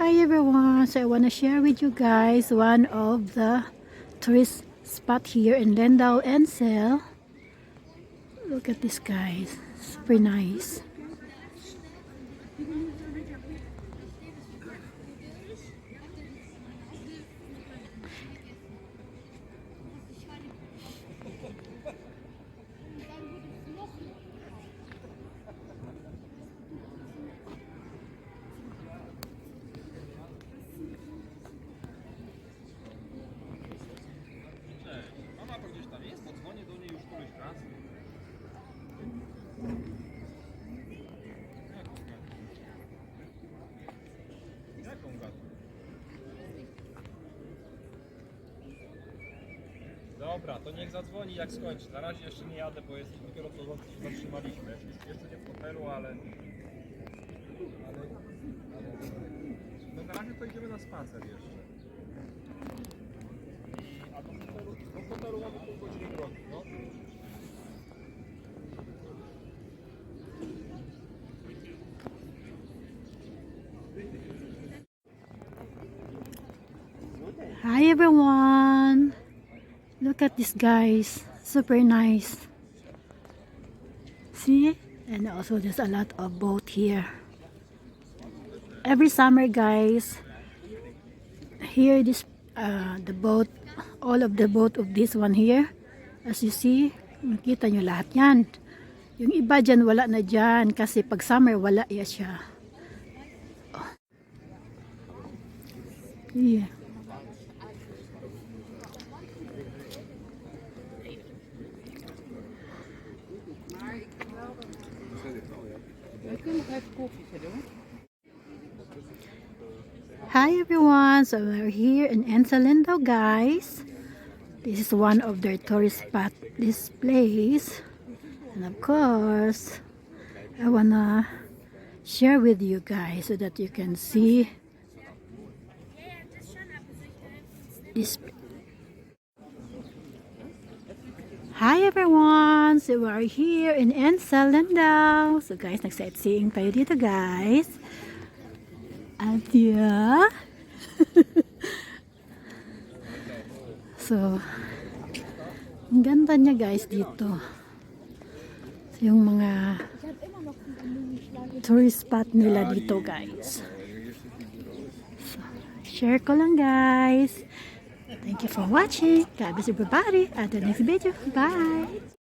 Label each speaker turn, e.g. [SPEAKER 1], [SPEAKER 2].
[SPEAKER 1] Hi everyone, so I want to share with you guys one of the tourist spot here in Lendau Ensel. Look at this guys, super nice.
[SPEAKER 2] Mama to gdzieś tam jest, podzwonię do niej już któryś raz. Jaką gadę? Dobra, to niech zadzwoni jak skończy. Na razie jeszcze nie jadę, bo jest dopiero co zatrzymaliśmy. Jeszcze nie w hotelu, ale no na razie to idziemy na spacer jeszcze. A do hotelu mamy pół godziny drogi, no.
[SPEAKER 1] Hi everyone, look at this guys, super nice. See, and also there's a lot of boat here. Every summer guys, here this the boat, all of the boat of this one here, as you see, makita nyo lahat yan. Yung iba dyan wala na dyan kasi pag summer wala ya siya. Oh. Yeah. Hi everyone, so we're here in Ensel Lendau guys. This is one of their tourist spot, this place, and of course I wanna share with you guys so that you can see this. Hi everyone, so we're here in Ensel Lendau. So guys, nag-sightseeing tayo dito guys. At yeah. So, ang ganda niya guys dito. So, yung mga tourist spot nila dito guys. So, share ko lang guys. Thank you for watching. God bless everybody. At the next video. Bye!